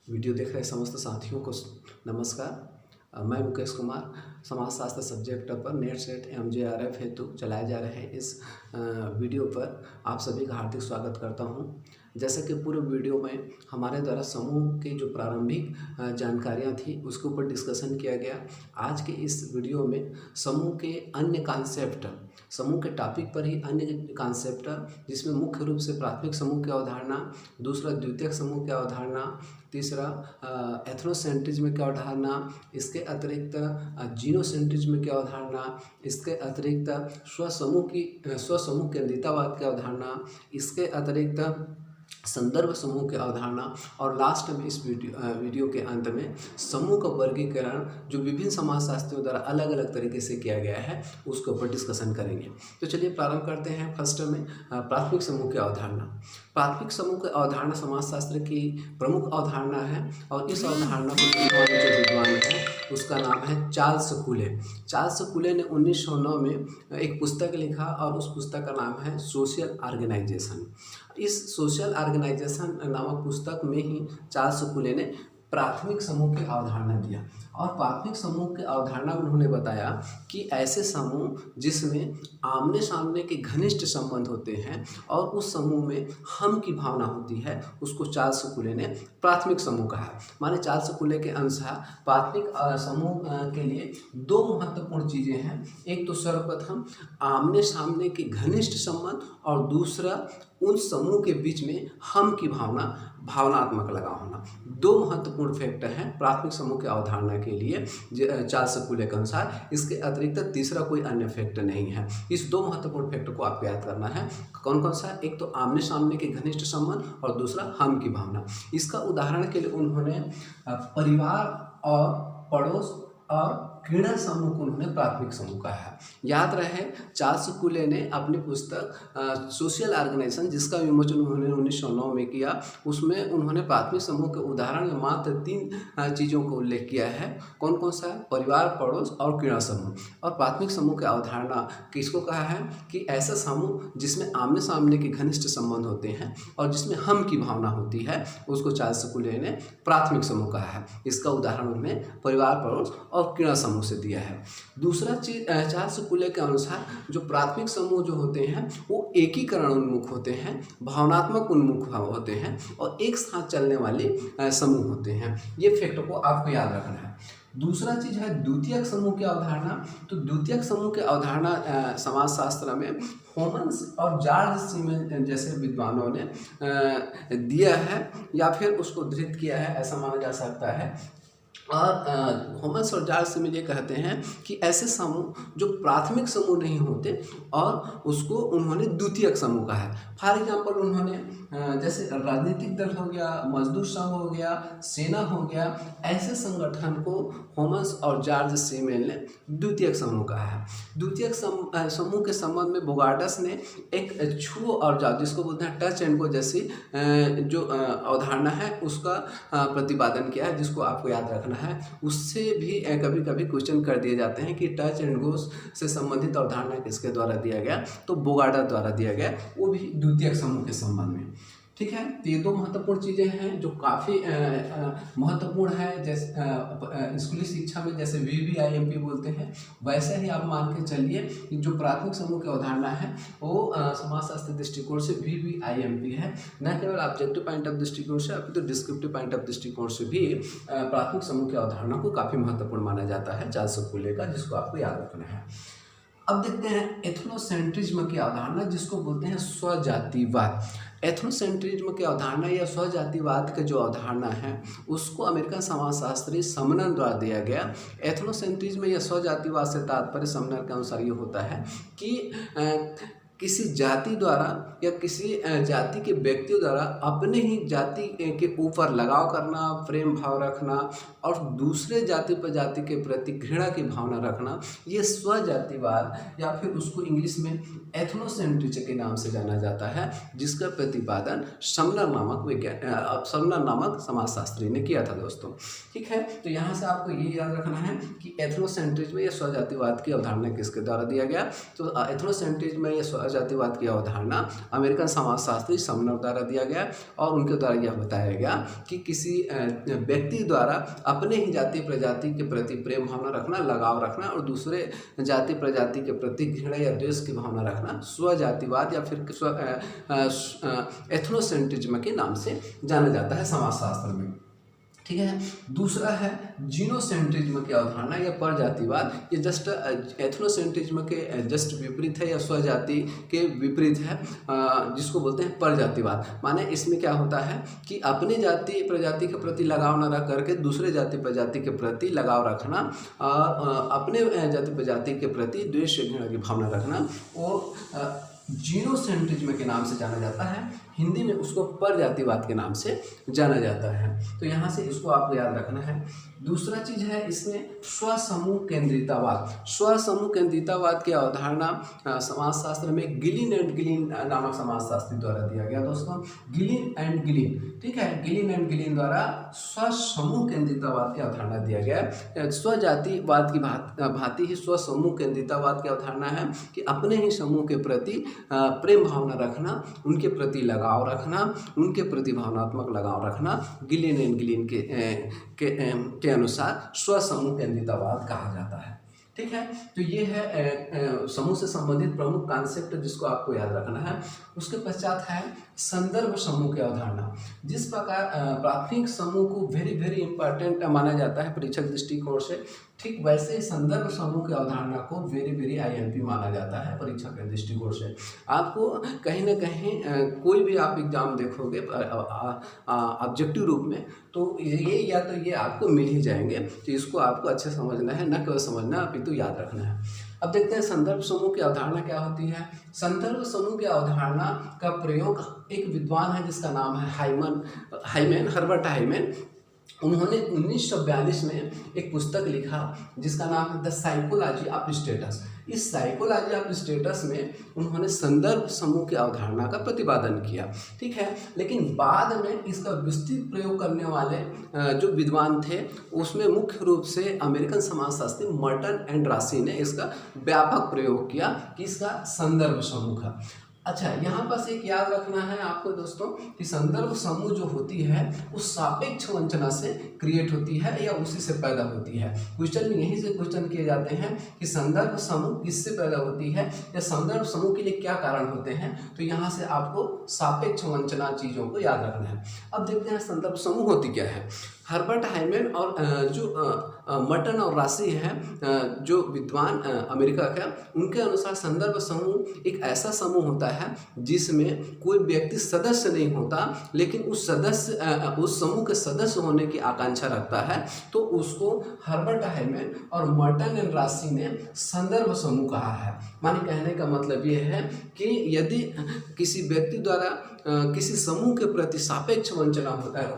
Video देख रहे समस्त साथियों को नमस्कार। मैं मुकेश कुमार समाजशास्त्र सब्जेक्ट पर नेट सेट MJRF हेतु चलाए जा रहे इस वीडियो पर आप सभी का हार्दिक स्वागत करता हूं। जैसे कि पूर्व वीडियो में हमारे द्वारा समूह की जो प्रारंभिक जानकारियां थी उसके ऊपर डिस्कशन किया गया। आज के इस वीडियो में समूह के अन्य कॉन्सेप्ट, समूह के टॉपिक पर ही अन्य कॉन्सेप्ट जिसमें मुख्य रूप से प्राथमिक समूह की अवधारणा, दूसरा द्वितीयक समूह की अवधारणा, तीसरा एथनोसेंट्रिज्म की अवधारणा, इसके अतिरिक्त जीनोसेंट्रिज्म की अवधारणा, इसके अतिरिक्त स्वसमूह केंद्रितावाद की अवधारणा, इसके अतिरिक्त संदर्भ समूह की अवधारणा और लास्ट में इस वीडियो के अंत में समूह का वर्गीकरण जो विभिन्न समाजशास्त्रियों द्वारा अलग अलग तरीके से किया गया है उसके ऊपर डिस्कशन करेंगे। तो चलिए प्रारंभ करते हैं। फर्स्ट में प्राथमिक समूह की अवधारणा। प्राथमिक समूह की अवधारणा समाजशास्त्र की प्रमुख अवधारणा है और इस अवधारणा को जो विद्वान है उसका नाम है चार्ल्स कूले। चार्ल्स कूले ने 1909 में एक पुस्तक लिखा और उस पुस्तक का नाम है सोशल ऑर्गेनाइजेशन। इस सोशल ऑर्गेनाइजेशन नामक पुस्तक में ही चार्ल्स कूले ने प्राथमिक समूह की अवधारणा दिया और प्राथमिक समूह की अवधारणा उन्होंने बताया कि ऐसे समूह जिसमें आमने सामने के घनिष्ठ संबंध होते हैं और उस समूह में हम की भावना होती है उसको चार्ल्स कूले ने प्राथमिक समूह कहा। माने चार्ल्स कूले के अनुसार प्राथमिक समूह के लिए दो महत्वपूर्ण चीज़ें हैं। एक तो सर्वप्रथम आमने सामने के घनिष्ठ संबंध और दूसरा उन समूह के बीच में हम की भावनात्मक लगाव होना। दो महत्वपूर्ण फैक्टर हैं प्राथमिक समूह की अवधारणा के लिए चार्ल्स कूले के अनुसार। इसके अतिरिक्त तीसरा कोई अन्य फैक्टर नहीं है। इस दो महत्वपूर्ण फैक्टर को आपको याद करना है। कौन कौन सा? एक तो आमने सामने के घनिष्ठ संबंध और दूसरा हम की भावना। इसका उदाहरण के लिए उन्होंने परिवार और पड़ोस और क्रीड़ा समूह को उन्होंने प्राथमिक समूह कहा है। याद रहे चार्ल्स कूले ने अपनी पुस्तक सोशल ऑर्गेनाइजेशन जिसका विमोचन उन्होंने 1909 में किया उसमें उन्होंने प्राथमिक समूह के उदाहरण में मात्र 3 चीज़ों को उल्लेख किया है। कौन कौन सा? परिवार, पड़ोस और क्रीड़ा समूह। और प्राथमिक समूह की अवधारणा किसको कहा है कि ऐसा समूह जिसमें आमने सामने के घनिष्ठ संबंध होते हैं और जिसमें हम की भावना होती है उसको चार्ल्स कूले ने प्राथमिक समूह कहा है। इसका उदाहरण उन्होंने परिवार, पड़ोस और क्रीड़ा समूह से दिया है। दूसरा चीज चार्ल्स कूले के अनुसार जो प्राथमिक समूह जो होते हैं वो एकीकरण उन्मुख होते हैं, भावनात्मक उन्मुख होते हैं और एक साथ चलने वाले समूह होते हैं। ये फैक्ट को आपको याद रखना है। दूसरा चीज है द्वितीयक समूह की अवधारणा। तो द्वितीयक समूह की अवधारणा समाजशास्त्र में होमन्स और जॉर्ज सीमेन जैसे विद्वानों ने दिया है या फिर उसको उद्धृत किया है, ऐसा माना जा सकता है। और होमस और जॉर्ज सीमेन ये कहते हैं कि ऐसे समूह जो प्राथमिक समूह नहीं होते और उसको उन्होंने द्वितीयक समूह कहा है। फॉर एग्जांपल उन्होंने जैसे राजनीतिक दल हो गया, मजदूर संघ हो गया, सेना हो गया, ऐसे संगठन को होमस और जॉर्ज सीमेन ने द्वितीयक समूह कहा है। द्वितीयक समूह के संबंध में बोगार्डस ने एक छुओ और जाओ जिसको बोलते हैं टच एंड गो जैसी जो अवधारणा है उसका प्रतिपादन किया है, जिसको आपको याद रखना है। उससे भी कभी कभी क्वेश्चन कर दिए जाते हैं कि टच एंड गो से संबंधित अवधारणा किसके द्वारा दिया गया, तो बोगार्डस द्वारा दिया गया, वो भी द्वितीयक समूह के संबंध में। ठीक है, तो ये दो महत्वपूर्ण चीज़ें हैं जो काफ़ी महत्वपूर्ण है। जैसे स्कूली शिक्षा में जैसे VVIMP बोलते हैं वैसे ही आप मान के चलिए कि जो प्राथमिक समूह की अवधारणा है वो समाजशास्त्र दृष्टिकोण से VVIMP है, न केवल ऑब्जेक्टिव पॉइंट ऑफ दृष्टिकोण से अपितु डिस्क्रिप्टिव पॉइंट ऑफ दृष्टिकोण से भी प्राथमिक समूह की अवधारणा को काफ़ी महत्वपूर्ण माना जाता है चार्ल्स कूले का, जिसको आपको याद रखना है। अब देखते हैं एथनोसेंट्रिज्म की अवधारणा जिसको बोलते हैं स्वजातिवाद। एथनोसेंट्रिज्म की अवधारणा या स्वजातिवाद का जो अवधारणा है उसको अमेरिकन समाजशास्त्री समनर द्वारा दिया गया। एथनोसेंट्रिज्म या स्वजातिवाद से तात्पर्य समनर के अनुसार ये होता है कि किसी जाति द्वारा या किसी जाति के व्यक्तियों द्वारा अपने ही जाति के ऊपर लगाव करना, प्रेम भाव रखना और दूसरे जाति प्रजाति के प्रति घृणा की भावना रखना, ये स्वजातिवाद या फिर उसको इंग्लिश में एथनोसेंट्रिज्म के नाम से जाना जाता है, जिसका प्रतिपादन समनर नामक समाजशास्त्री ने किया था दोस्तों। ठीक है, तो यहाँ से आपको ये याद रखना है कि एथनोसेंट्रिज्म या स्वजातिवाद की अवधारणा किसके द्वारा दिया गया, तो एथनोसेंट्रिज्म या परजातिवाद की अवधारणा अमेरिकन समाजशास्त्री समनर द्वारा दिया गया और उनके द्वारा यह बताया गया कि किसी व्यक्ति द्वारा अपने ही जाति प्रजाति के प्रति प्रेम भावना रखना, लगाव रखना और दूसरे जाति प्रजाति के प्रति घृणा या द्वेष की भावना रखना स्वजातिवाद या फिर एथनोसेंट्रिज्म के नाम से जाना जाता है समाजशास्त्र में। ठीक है। दूसरा है जीनोसेंट्रिज्म की अवधारणा या परजातिवाद। ये जस्ट एथनोसेंट्रिज्म के जस्ट विपरीत है या स्वजाति के विपरीत है, जिसको बोलते हैं परजातिवाद। माने इसमें क्या होता है कि अपने जाति प्रजाति के प्रति लगाव न रख करके दूसरे जाति प्रजाति के प्रति लगाव रखना और अपने जाति प्रजाति के प्रति द्वेष घृणा की भावना रखना, वो जीनोसेंट्रिज्म के नाम से जाना जाता है। हिंदी में उसको परजातिवाद के नाम से जाना जाता है। तो यहाँ से इसको आपको याद रखना है। दूसरा चीज़ है इसमें स्वसमूह केंद्रितावाद। स्वसमूह केंद्रितावाद की अवधारणा समाजशास्त्र में गिलिन एंड गिलिन नामक समाजशास्त्री द्वारा दिया गया। दोस्तों गिलिन एंड गिलिन, ठीक है, गिलिन एंड गिलिन द्वारा स्वसमूह केंद्रितावाद की अवधारणा दिया गया। स्वजातिवाद की भांति ही स्वसमूह केंद्रितावाद की अवधारणा है कि अपने ही समूह के प्रति प्रेम भावना रखना, उनके प्रति लगाव रखना, उनके प्रति भावनात्मक लगाव रखना गिलिन एंड गिलिन के अनुसार स्वसमूह केंद्रितावाद कहा जाता है। ठीक है। तो ये है समूह से संबंधित प्रमुख कॉन्सेप्ट जिसको आपको याद रखना है। उसके पश्चात है संदर्भ समूह की अवधारणा। जिस प्रकार प्राथमिक समूह को वेरी इंपॉर्टेंट माना जाता है परीक्षक दृष्टिकोण से, ठीक वैसे ही संदर्भ समूह की अवधारणा को वेरी IMP माना जाता है परीक्षा के दृष्टिकोण से। आपको कहीं ना कहीं कोई भी आप एग्जाम देखोगे ऑब्जेक्टिव रूप में, तो ये या तो ये आपको मिल ही जाएंगे। तो इसको आपको अच्छे समझना है, न केवल समझना अपितु याद रखना है। अब देखते हैं संदर्भ समूह की अवधारणा क्या होती है। संदर्भ समूह की अवधारणा का प्रयोग एक विद्वान है जिसका नाम है हर्बर्ट हाइमन। उन्होंने 1942 में एक पुस्तक लिखा जिसका नाम है द साइकोलॉजी ऑफ स्टेटस। इस साइकोलॉजी ऑफ स्टेटस में उन्होंने संदर्भ समूह की अवधारणा का प्रतिपादन किया। ठीक है। लेकिन बाद में इसका विस्तृत प्रयोग करने वाले जो विद्वान थे उसमें मुख्य रूप से अमेरिकन समाजशास्त्री मर्टन एंड रासी ने इसका व्यापक प्रयोग किया कि इसका संदर्भ समूह का। अच्छा, यहाँ पर एक याद रखना है आपको दोस्तों कि संदर्भ समूह जो होती है वो सापेक्ष वंचना से क्रिएट होती है या उसी से पैदा होती है। क्वेश्चन में यहीं से क्वेश्चन किए जाते हैं कि संदर्भ समूह किससे पैदा होती है या संदर्भ समूह के लिए क्या कारण होते हैं। तो यहाँ से आपको सापेक्ष वंचना चीज़ों को याद रखना है। अब देखते हैं संदर्भ समूह होती क्या है। हर्बर्ट हाइमन और जो मर्टन और रासी हैं जो विद्वान अमेरिका का, उनके अनुसार संदर्भ समूह एक ऐसा समूह होता है जिसमें कोई व्यक्ति सदस्य नहीं होता लेकिन उस समूह के सदस्य होने की आकांक्षा रखता है, तो उसको हर्बर्ट हाइमन और मर्टन एंड रासी ने संदर्भ समूह कहा है। माने कहने का मतलब ये है कि यदि किसी व्यक्ति द्वारा किसी समूह के प्रति सापेक्ष वंचना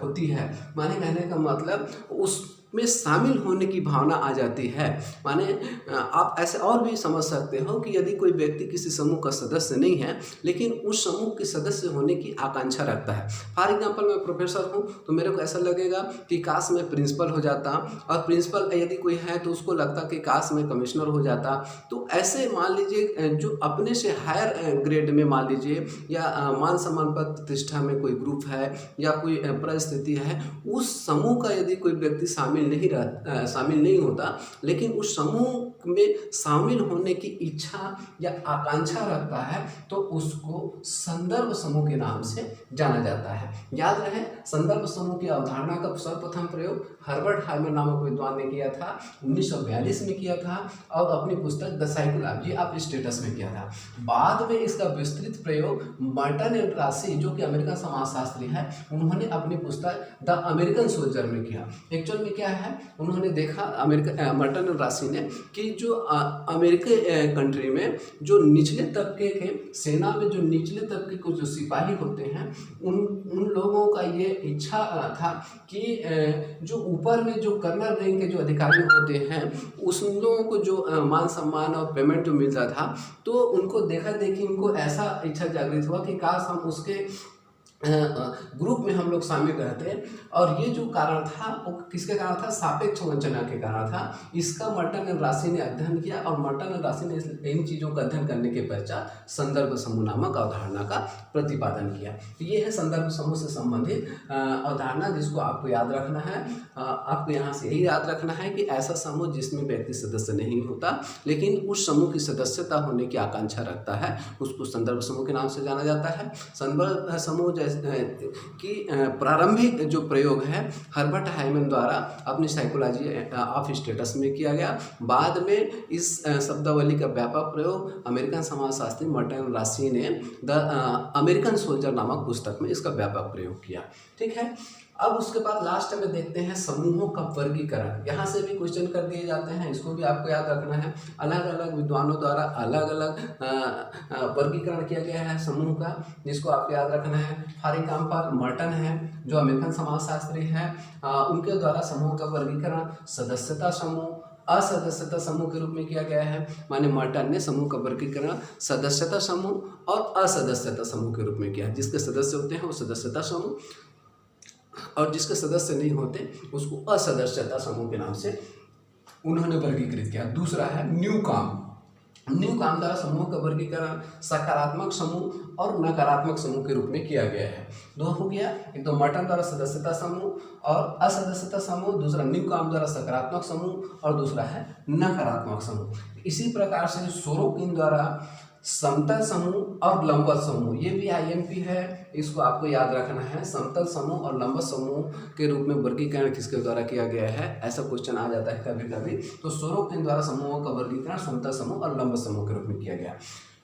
होती है, माने कहने का मतलब उसमें शामिल होने की भावना आ जाती है। माने आप ऐसे और भी समझ सकते हो कि यदि कोई व्यक्ति किसी समूह का सदस्य नहीं है लेकिन उस समूह के सदस्य होने की आकांक्षा रखता है। फॉर एग्जांपल मैं प्रोफेसर हूँ तो मेरे को ऐसा लगेगा कि काश मैं प्रिंसिपल हो जाता, और प्रिंसिपल यदि कोई है तो उसको लगता कि काश मैं कमिश्नर हो जाता। तो ऐसे मान लीजिए जो अपने से हायर ग्रेड में मान लीजिए या मान सम्मान पद प्रतिष्ठा में कोई ग्रुप है या कोई परिस्थिति है, उस समूह का यदि कोई व्यक्ति शामिल नहीं होता लेकिन उस समूह में शामिल होने की इच्छा या आकांक्षा रखता है तो उसको संदर्भ समूह के नाम से जाना जाता है। याद रहे, संदर्भ समूह की अवधारणा का सर्वप्रथम प्रयोग हर्बर्ट हाइमन नामक विद्वान ने किया था, 1942 में किया था और अपनी पुस्तक द साइकोलॉजी ऑफ स्टेटस में किया था। बाद में इसका विस्तृत प्रयोग मर्टन एंड रासी जो कि अमेरिकन समाजशास्त्री है, उन्होंने अपनी पुस्तक द अमेरिकन सोल्जर में किया। एक्चुअल में क्या है, उन्होंने देखा मर्टन एंड रासी ने कि जो अमेरिकी कंट्री में जो निचले तबके के सेना में जो निचले तबके के जो सिपाही होते हैं उन लोगों का ये इच्छा था कि जो ऊपर में जो कर्नल रैंक के जो अधिकारी होते हैं उस लोगों को जो मान सम्मान और पेमेंट जो मिलता था, तो उनको देखा देखी उनको ऐसा इच्छा जागृत हुआ कि काश हम उसके ग्रुप में हम हम लोग शामिल रहते हैं। और ये जो कारण था वो किसके कारण था? सापेक्ष वंचना के कारण था। इसका मर्टन एंड राशी ने अध्ययन किया और मर्टन एंड राशी ने इन चीज़ों का अध्ययन करने के पश्चात संदर्भ समूह नामक अवधारणा का प्रतिपादन किया। तो ये है संदर्भ समूह से संबंधित अवधारणा, जिसको आपको याद रखना है। आपको यहाँ से यही याद रखना है कि ऐसा समूह जिसमें व्यक्ति सदस्य नहीं होता लेकिन उस समूह की सदस्यता होने की आकांक्षा रखता है, उसको संदर्भ समूह के नाम से जाना जाता है। संदर्भ समूह जैसे कि प्रारंभिक जो प्रयोग है हर्बर्ट हाइमन द्वारा अपनी साइकोलॉजी ऑफ स्टेटस में किया गया। बाद में इस शब्दावली का व्यापक प्रयोग अमेरिकन समाजशास्त्री मर्टन राशी ने द अमेरिकन सोल्जर नामक पुस्तक में इसका व्यापक प्रयोग किया। ठीक है, अब उसके बाद लास्ट में देखते हैं समूहों का वर्गीकरण। यहाँ से भी क्वेश्चन कर दिए जाते हैं, इसको भी आपको याद रखना है। अलग अलग विद्वानों द्वारा अलग अलग वर्गीकरण किया गया है समूह का, जिसको आपको याद रखना है। फॉर एग्जाम्पल मर्टन है जो अमेरिकन समाजशास्त्री है, उनके द्वारा समूह का वर्गीकरण सदस्यता समूह, असदस्यता समूह के रूप में किया गया है। माने मर्टन ने समूह का वर्गीकरण सदस्यता समूह और असदस्यता समूह के रूप में किया। जिसके सदस्य होते हैं वो सदस्यता समूह और जिसके सदस्य नहीं होते उसको असदस्यता समूह के नाम से उन्होंने वर्गीकृत किया। दूसरा है न्यू काम द्वारा समूह का वर्गीकरण सकारात्मक समूह और नकारात्मक समूह के रूप में किया गया है। दो हो गया, एक तो मर्टन द्वारा सदस्यता समूह और असदस्यता समूह, दूसरा न्यू काम द्वारा सकारात्मक समूह और दूसरा है नकारात्मक समूह। इसी प्रकार से सोरोकिन द्वारा समतल समूह और लंबवत समूह, ये भी आईएमपी है, इसको आपको याद रखना है। समतल समूह और लंबवत समूह के रूप में वर्गीकरण किसके द्वारा किया गया है, ऐसा क्वेश्चन आ जाता है कभी कभी। तो सोरोकिन द्वारा समूहों का वर्गीकरण समतल समूह और लंबवत समूह के रूप में किया गया।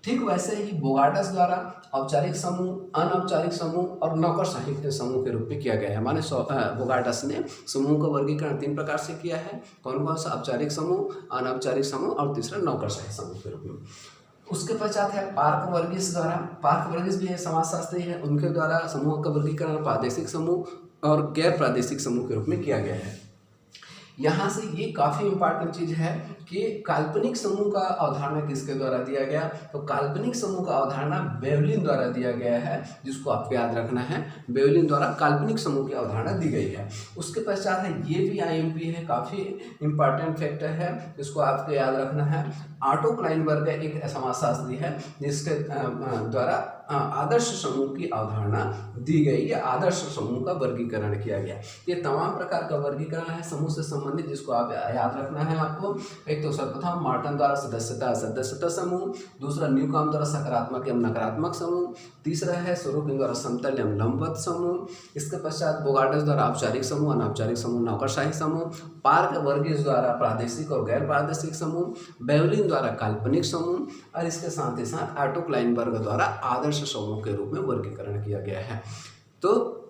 ठीक वैसे ही बोगार्टस द्वारा औपचारिक समूह, अनौपचारिक समूह और नौकरशाही समूह के रूप में किया गया है। माने बोगार्टस ने समूह का वर्गीकरण 3 प्रकार से किया है। कौन कौन सा? औपचारिक समूह, अनौपचारिक समूह और तीसरा नौकरशाही समूह के रूप में। उसके पश्चात है पार्कवर्गीस द्वारा, पार्कवर्गीस भी है समाजशास्त्री है, उनके द्वारा समूह का वर्गीकरण प्रादेशिक समूह और गैर प्रादेशिक समूह के रूप में किया गया है। यहाँ से ये काफ़ी इंपॉर्टेंट चीज़ है कि काल्पनिक समूह का अवधारणा किसके द्वारा दिया गया, तो काल्पनिक समूह का अवधारणा बेवलिन द्वारा दिया गया है, जिसको आपको याद रखना है। बेवलिन द्वारा काल्पनिक समूह की अवधारणा दी गई है। उसके पश्चात है, ये भी आईएमपी है, काफ़ी इंपॉर्टेंट फैक्टर है, जिसको आपको याद रखना है। ऑटो क्लाइनबर्ग एक समाजशास्त्री है जिसके द्वारा आदर्श समूह की अवधारणा दी गई या आदर्श समूह का वर्गीकरण किया गया। ये तमाम प्रकार का वर्गीकरण है समूह से संबंधित, जिसको आप याद रखना है आपको। एक तो सर्वप्रथम मर्टन द्वारा सदस्यता असदस्यता समूह, दूसरा न्यू काम द्वारा सकारात्मक एवं नकारात्मक समूह, तीसरा है सोरोकिन द्वारा समतल एवं लंबवत समूह, इसके पश्चात बोगार्टस द्वारा औपचारिक समूह, अनौपचारिक समूह, नौकरशाही समूह, पार्कवर्गीस द्वारा प्रादेशिक और गैर प्रादेशिक समूह, बेवलिन द्वारा काल्पनिक समूह और इसके साथ ही साथ ऑटो क्लाइनबर्ग द्वारा आदर्श समूह के रूप में वर्गीकरण किया गया है। तो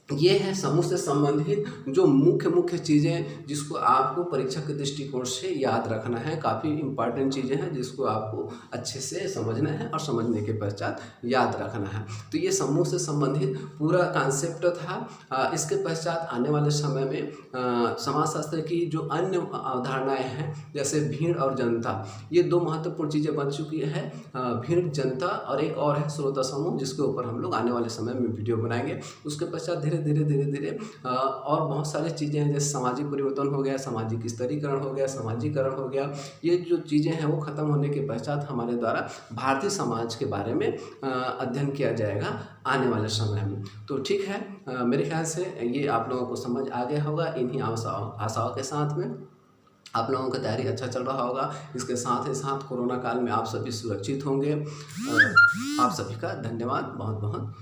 ये है समूह से संबंधित जो मुख्य चीज़ें जिसको आपको परीक्षा के दृष्टिकोण से याद रखना है। काफ़ी इंपॉर्टेंट चीज़ें हैं जिसको आपको अच्छे से समझना है और समझने के पश्चात याद रखना है। तो ये समूह से संबंधित पूरा कॉन्सेप्ट था। इसके पश्चात आने वाले समय में समाजशास्त्र की जो अन्य अवधारणाएँ हैं जैसे भीड़ और जनता, ये 2 महत्वपूर्ण चीज़ें बन चुकी है। भीड़, जनता और एक और है श्रोता समूह, जिसके ऊपर हम लोग आने वाले समय में वीडियो बनाएंगे। उसके पश्चात धीरे और बहुत सारी चीज़ें हैं जैसे सामाजिक परिवर्तन हो गया, सामाजिक स्तरीकरण हो गया, समाजीकरण हो गया। ये जो चीज़ें हैं वो ख़त्म होने के पश्चात हमारे द्वारा भारतीय समाज के बारे में अध्ययन किया जाएगा आने वाले समय में। तो ठीक है, मेरे ख्याल से ये आप लोगों को समझ आ गया होगा। इन्हीं आशाओं के साथ में आप लोगों का तैयारी अच्छा चल रहा होगा। इसके साथ ही साथ कोरोना काल में आप सभी सुरक्षित होंगे। आप सभी का धन्यवाद बहुत बहुत।